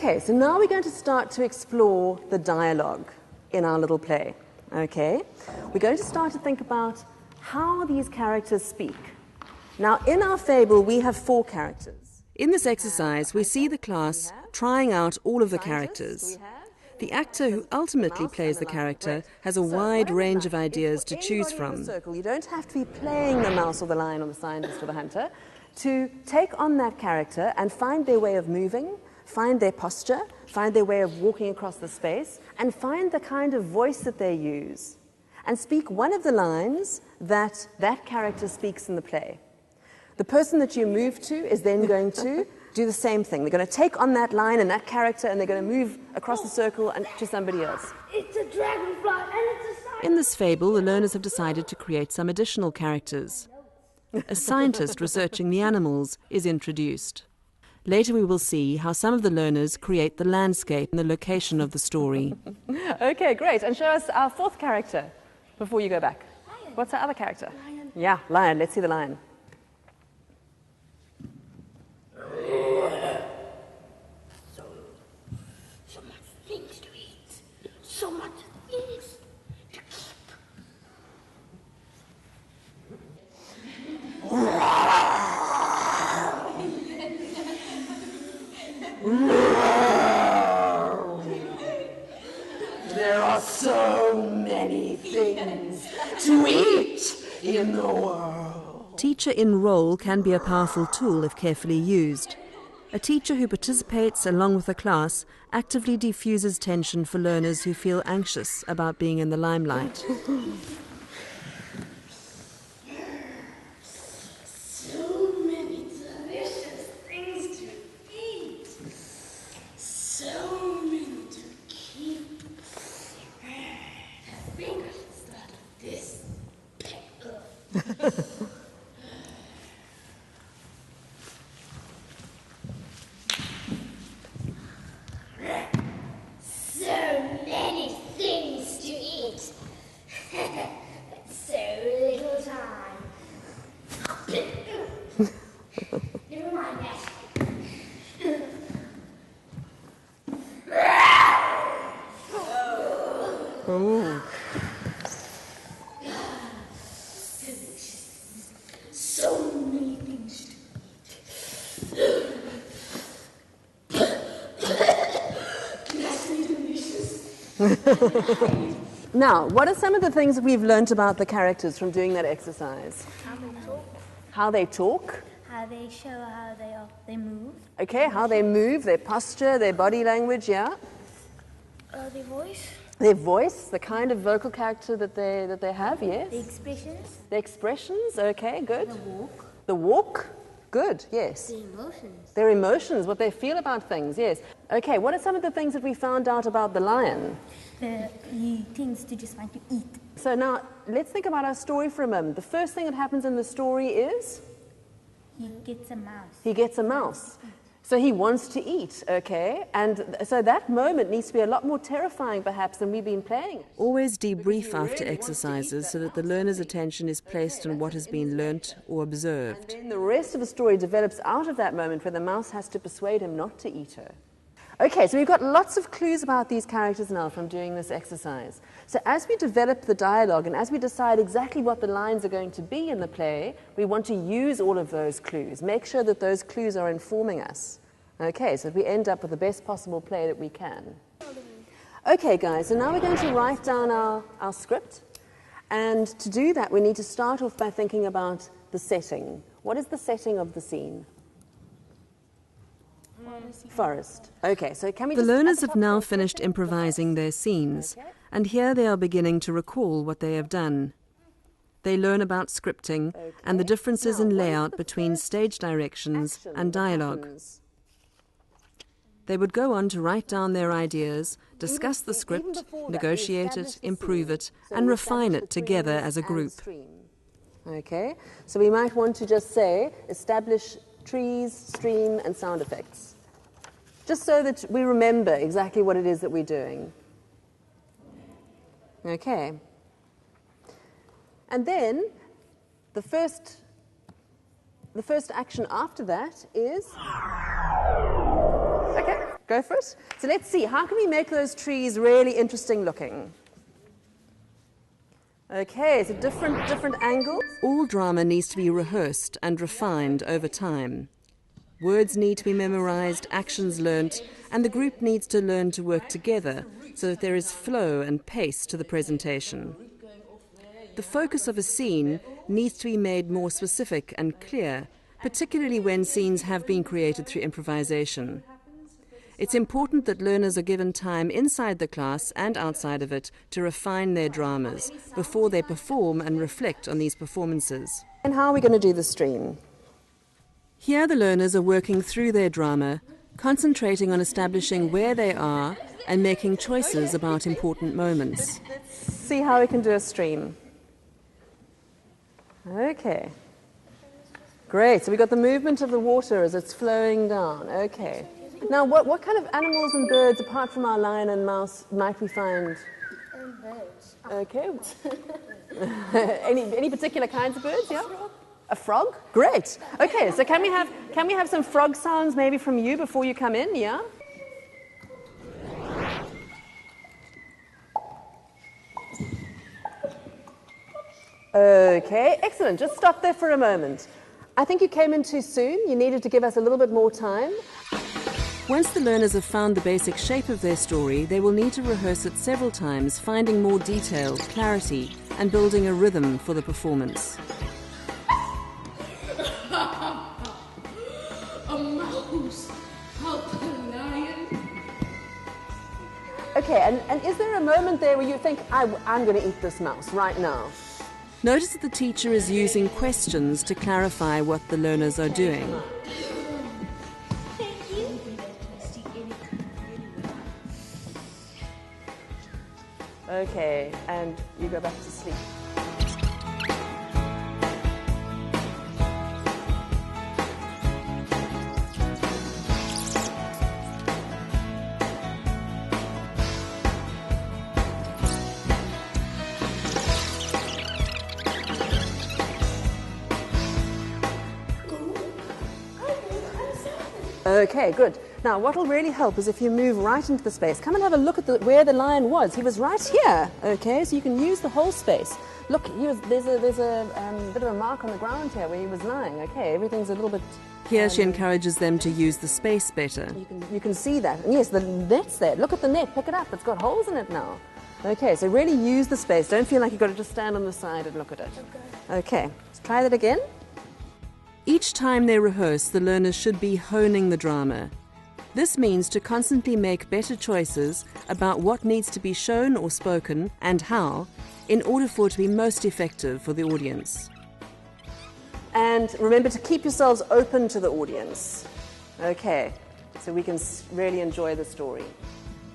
Okay, so now we're going to start to explore the dialogue in our little play. Okay, we're going to start to think about how these characters speak. Now, in our fable, we have 4 characters. In this exercise, we see the class trying out all of the characters. The actor who ultimately plays the character has a wide range of ideas to choose from. You don't have to be playing the mouse or the lion or the scientist or the hunter to take on that character and find their way of moving, find their posture, find their way of walking across the space, and find the kind of voice that they use, and speak one of the lines that that character speaks in the play. The person that you move to is then going to do the same thing. They're going to take on that line and that character, and they're going to move across the circle and to somebody else. It's a dragonfly, and it's a scientist. In this fable, the learners have decided to create some additional characters. A scientist researching the animals is introduced. Later we will see how some of the learners create the landscape and the location of the story. Okay, great. And show us our 4th character before you go back. Lion. What's our other character? Lion. Yeah, lion. Let's see the lion. So much things to eat. So much things to There are so many things to eat in the world. Teacher in role can be a powerful tool if carefully used. A teacher who participates along with the class actively diffuses tension for learners who feel anxious about being in the limelight. So many delicious things to eat. So many to keep. I think I should start with this. So many things to eat. But so little time. Never mind that. So many things to eat. Nicely delicious. Now, what are some of the things that we've learnt about the characters from doing that exercise? How they talk, How they talk, how they show how they move, okay, how they move, their posture, their body language, yeah? their voice, Their voice, the kind of vocal character that they have, yes? the expressions, The expressions, okay, good. the walk, The walk, good, yes. the emotions. Their emotions, what they feel about things, yes. Okay, what are some of the things that we found out about the lion? He tends to just want to eat. So now, let's think about our story for a moment. The first thing that happens in the story is He gets a mouse. he gets a mouse. So he wants to eat, okay? And so that moment needs to be a lot more terrifying, perhaps, than we've been playing it. Always debrief after exercises so that the learner's attention is placed on what has been learnt or observed. Then the rest of the story develops out of that moment where the mouse has to persuade him not to eat her. Okay, so we've got lots of clues about these characters now from doing this exercise. So as we develop the dialogue and as we decide exactly what the lines are going to be in the play, we want to use all of those clues. Make sure that those clues are informing us. Okay, so that we end up with the best possible play that we can. Okay, guys, so now we're going to write down our script. And to do that, we need to start off by thinking about the setting. What is the setting of the scene? Forest. Okay, so can we The just... learners have now finished improvising their scenes, and here they are beginning to recall what they have done. They learn about scripting and the differences in layout between stage directions and dialogue. They would go on to write down their ideas, discuss the script, negotiate it, improve it, and refine it together as a group. Okay, so we might want to just say, establish trees, stream, and sound effects. Just so that we remember exactly what it is that we're doing. Okay. And then the first action after that is... Okay, Go for it. So let's see, how can we make those trees really interesting looking? Okay, so different angles. All drama needs to be rehearsed and refined over time. Words need to be memorized, actions learnt, and the group needs to learn to work together so that there is flow and pace to the presentation. The focus of a scene needs to be made more specific and clear, particularly when scenes have been created through improvisation. It's important that learners are given time inside the class and outside of it to refine their dramas before they perform and reflect on these performances. And how are we going to do the stream? Here the learners are working through their drama, concentrating on establishing where they are and making choices about important moments. See how we can do a stream. Okay. Great, so we've got the movement of the water as it's flowing down. Okay. Now, what kind of animals and birds, apart from our lion and mouse, might we find? Birds. Okay. any particular kinds of birds, yeah? A frog? Great. Okay, so can we have some frog sounds maybe from you before you come in, yeah? Okay, excellent. Just stop there for a moment. I think you came in too soon. You needed to give us a little bit more time. Once the learners have found the basic shape of their story, they will need to rehearse it several times, finding more detail, clarity, and building a rhythm for the performance. A mouse. Help a lion. Okay, and is there a moment there where you think, I'm going to eat this mouse right now? Notice that the teacher is using questions to clarify what the learners are doing. Okay, and you go back to sleep. Okay, good. Now, what will really help is if you move right into the space. Come and have a look at where the lion was. He was right here, okay? So you can use the whole space. Look, there's a bit of a mark on the ground here where he was lying, okay? Everything's a little bit... Here she encourages them to use the space better. You can see that. And yes, the net's there. Look at the net. Pick it up. It's got holes in it now. Okay, so really use the space. Don't feel like you've got to just stand on the side and look at it. Okay, let's try that again. Each time they rehearse, the learners should be honing the drama. This means to constantly make better choices about what needs to be shown or spoken and how, in order for it to be most effective for the audience. And remember to keep yourselves open to the audience. Okay, so we can really enjoy the story.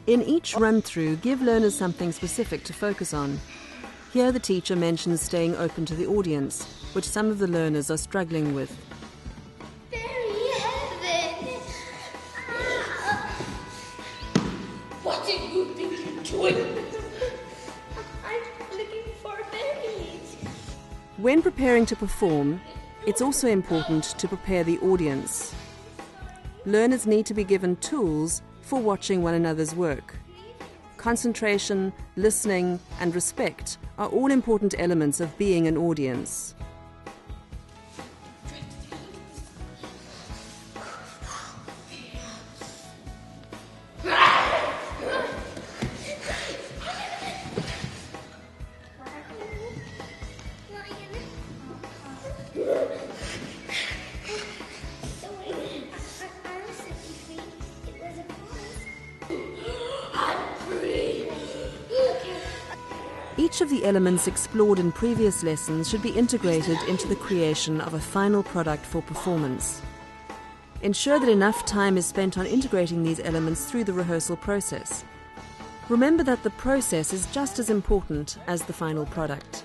In each run-through, give learners something specific to focus on. Here the teacher mentions staying open to the audience, which some of the learners are struggling with. Fairy heaven! What do you think you're doing? I'm looking for fairies. When preparing to perform, it's also important to prepare the audience. Learners need to be given tools for watching one another's work. Concentration, listening, and respect are all important elements of being an audience. Each of the elements explored in previous lessons should be integrated into the creation of a final product for performance. Ensure that enough time is spent on integrating these elements through the rehearsal process. Remember that the process is just as important as the final product.